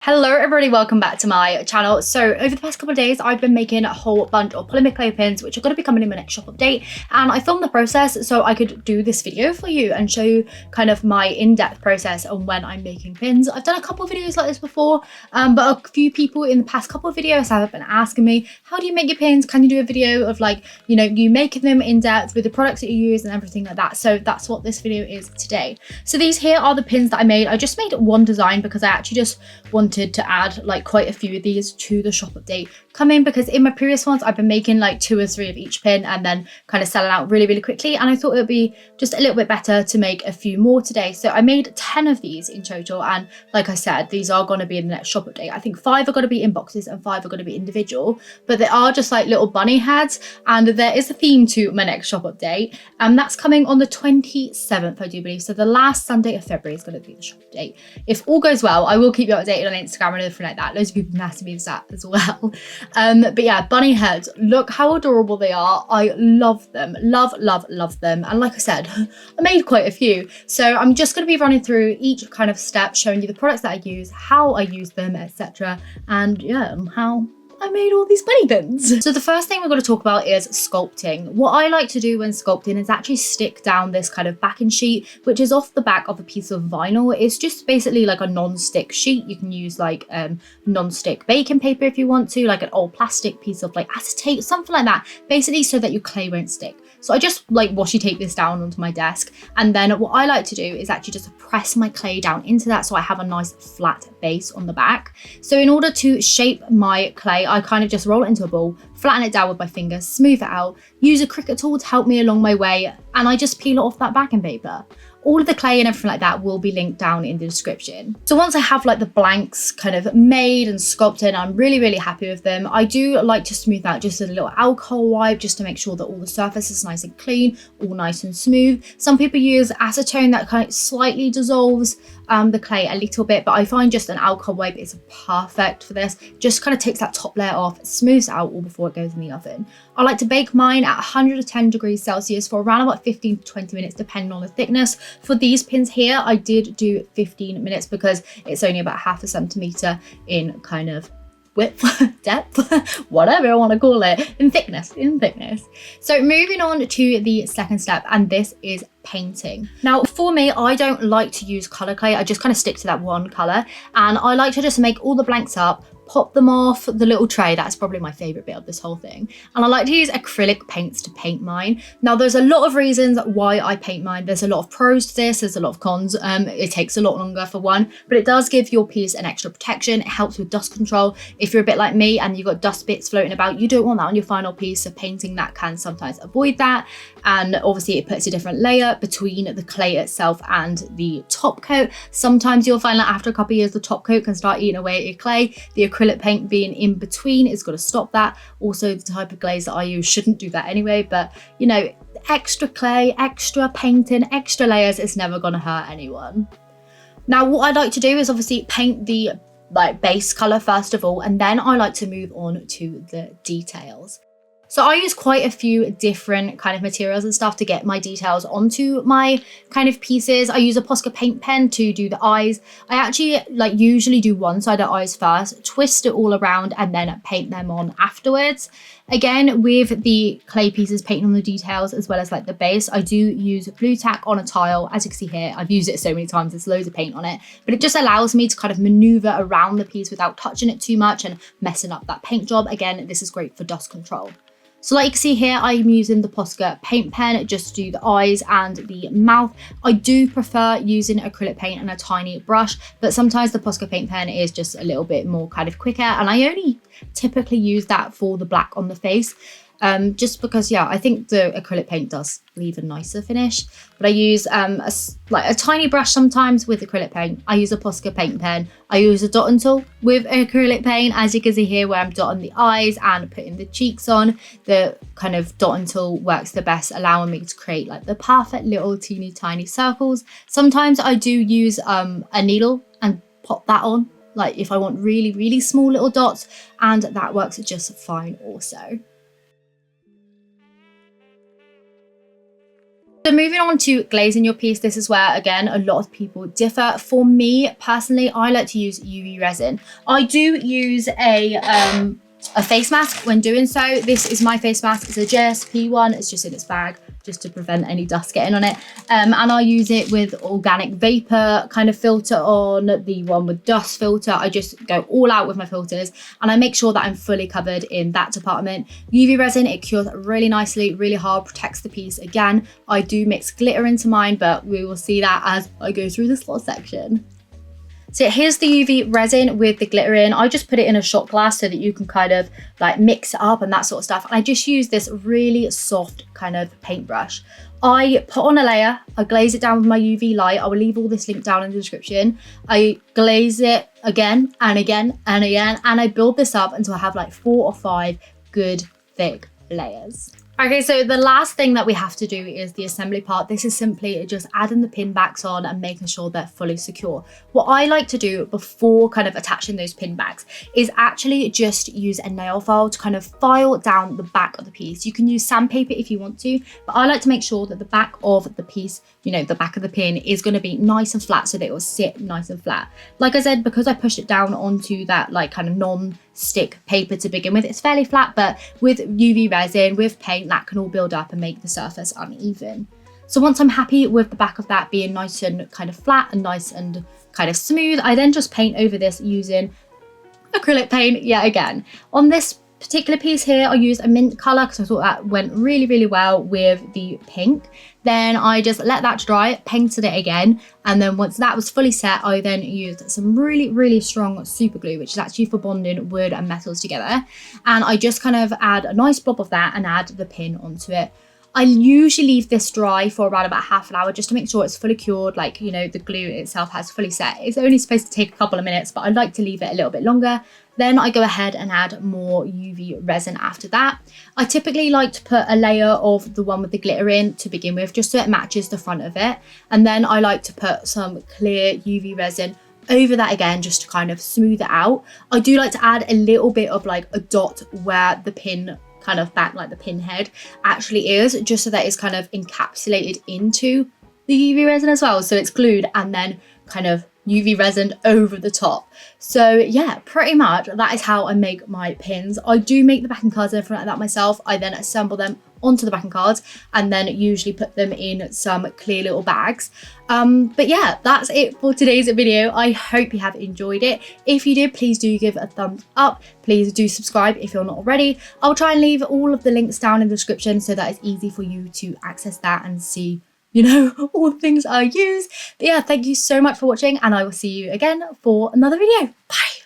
Hello everybody, welcome back to my channel. So over the past couple of days I've been making a whole bunch of polymer clay pins which are going to be coming in my next shop update, and I filmed the process so I could do this video for you and show you kind of my in-depth process on when I'm making pins. I've done a couple of videos like this before, but a few people in the past couple of videos have been asking me, how do you make your pins? Can you do a video of, like, you know, you making them in depth with the products that you use and everything like that? So that's what this video is today. So these here are the pins that I made. I just made one design because I actually just wanted to add like quite a few of these to the shop update coming, because in my previous ones I've been making like 2 or 3 of each pin and then kind of selling out really quickly, and I thought it would be just a little bit better to make a few more today. So I made 10 of these in total, and like I said, these are going to be in the next shop update. I think 5 are going to be in boxes and 5 are going to be individual, but they are just like little bunny heads, and there is a theme to my next shop update, and that's coming on the 27th, I do believe. So the last Sunday of February is going to be the shop update. If all goes well, I will keep you updated on Instagram and everything like that. Loads of people have asked me that as well. But yeah, bunny heads, look how adorable they are. I love them, love them. And like I said, I made quite a few, so I'm just going to be running through each kind of step, showing you the products that I use, how I use them, etc. And yeah, how I made all these bunny pins. So the first thing we're going to talk about is sculpting. What I like to do when sculpting is actually stick down this kind of backing sheet, which is off the back of a piece of vinyl. It's just basically like a non-stick sheet. You can use like non-stick baking paper if you want to, like an old plastic piece of like acetate, something like that, basically so that your clay won't stick. So I just like washi tape this down onto my desk, and then what I like to do is actually just press my clay down into that so I have a nice flat base on the back. So in order to shape my clay, I kind of just roll it into a ball, flatten it down with my fingers, smooth it out, use a Cricut tool to help me along my way, and I just peel it off that backing paper. All of the clay and everything like that will be linked down in the description. So once I have like the blanks kind of made and sculpted, I'm really happy with them. I do like to smooth out just with a little alcohol wipe just to make sure that all the surface is nice and clean, all nice and smooth. Some people use acetone that kind of slightly dissolves the clay a little bit, but I find just an alcohol wipe is perfect for this. Just kind of takes that top layer off, smooths out all before it goes in the oven. I like to bake mine at 110 degrees Celsius for around about 15 to 20 minutes depending on the thickness. For these pins here, I did do 15 minutes because it's only about half a centimetre in kind of width, depth, whatever I want to call it, in thickness. So moving on to the second step, and this is painting. Now for me, I don't like to use colour clay. I just kind of stick to that one colour, and I like to just make all the blanks up, pop them off the little tray. That's probably my favourite bit of this whole thing. And I like to use acrylic paints to paint mine. Now there's a lot of reasons why I paint mine. There's a lot of pros to this, there's a lot of cons. It takes a lot longer for one, but it does give your piece an extra protection. It helps with dust control. If you're a bit like me and you've got dust bits floating about, you don't want that on your final piece, so painting that can sometimes avoid that. And obviously it puts a different layer between the clay itself and the top coat. Sometimes you'll find that after a couple of years the top coat can start eating away at your clay. The acrylic paint being in between is going to stop that. Also, the type of glaze that I use shouldn't do that anyway, but you know, extra clay, extra painting, extra layers is never going to hurt anyone. Now what I like to do is obviously paint the like base color first of all, and then I like to move on to the details. So I use quite a few different kind of materials and stuff to get my details onto my kind of pieces. I use a Posca paint pen to do the eyes. I actually like usually do one side of eyes first, twist it all around, and then paint them on afterwards. Again, with the clay pieces, painting on the details as well as like the base, I do use glue tack on a tile. As you can see here, I've used it so many times, there's loads of paint on it, but it just allows me to kind of maneuver around the piece without touching it too much and messing up that paint job. Again, this is great for dust control. So like you can see here, I'm using the Posca paint pen just to do the eyes and the mouth. I do prefer using acrylic paint and a tiny brush, but sometimes the Posca paint pen is just a little bit more kind of quicker, and I only typically use that for the black on the face. Just because, yeah, I think the acrylic paint does leave a nicer finish. But I use a tiny brush sometimes with acrylic paint. I use a Posca paint pen. I use a dotting tool with acrylic paint, as you can see here, where I'm dotting the eyes and putting the cheeks on. The kind of dotting tool works the best, allowing me to create like the perfect little teeny tiny circles. Sometimes I do use a needle and pop that on, like if I want really small little dots, and that works just fine also. So moving on to glazing your piece, this is where, again, a lot of people differ. For me, personally, I like to use UV resin. I do use a face mask when doing so. This is my face mask. It's a JSP one. It's just in its bag, just to prevent any dust getting on it. And I use it with organic vapor kind of filter on, the one with dust filter. I just go all out with my filters and I make sure that I'm fully covered in that department. UV resin, it cures really nicely, really hard, protects the piece. Again, I do mix glitter into mine, but we will see that as I go through this little section. So here's the UV resin with the glitter in. I just put it in a shot glass so that you can kind of like mix it up and that sort of stuff. And I just use this really soft kind of paintbrush. I put on a layer, I glaze it down with my UV light. I will leave all this link down in the description. I glaze it again and again and again, and I build this up until I have like 4 or 5 good thick layers. Okay, so the last thing that we have to do is the assembly part. This is simply just adding the pin backs on and making sure they're fully secure. What I like to do before kind of attaching those pin backs is actually just use a nail file to kind of file down the back of the piece. You can use sandpaper if you want to, but I like to make sure that the back of the piece, you know, the back of the pin is going to be nice and flat so that it will sit nice and flat. Like I said, because I pushed it down onto that like kind of non-stick paper to begin with, it's fairly flat, but with UV resin, with paint, that can all build up and make the surface uneven. So once I'm happy with the back of that being nice and kind of flat and nice and kind of smooth, I then just paint over this using acrylic paint yet again. On this particular piece here, I used a mint colour because I thought that went really, really well with the pink. Then I just let that dry, painted it again, and then once that was fully set, I then used some really, really strong super glue, which is actually for bonding wood and metals together. And I just kind of add a nice blob of that and add the pin onto it. I usually leave this dry for around about half an hour just to make sure it's fully cured, like, you know, the glue itself has fully set. It's only supposed to take a couple of minutes, but I like to leave it a little bit longer. Then I go ahead and add more UV resin after that. I typically like to put a layer of the one with the glitter in to begin with, just so it matches the front of it. And then I like to put some clear UV resin over that again, just to kind of smooth it out. I do like to add a little bit of like a dot where the pin kind of back, like the pin head actually is, just so that it's kind of encapsulated into the UV resin as well. So it's glued and then kind of UV resin over the top. So yeah, pretty much that is how I make my pins. I do make the backing cards and everything like that myself. I then assemble them onto the backing cards and then usually put them in some clear little bags. But yeah, that's it for today's video. I hope you have enjoyed it. If you did, please do give it a thumbs up. Please do subscribe if you're not already. I'll try and leave all of the links down in the description so that it's easy for you to access that and see, you know, all the things I use. But yeah, thank you so much for watching and I will see you again for another video. Bye.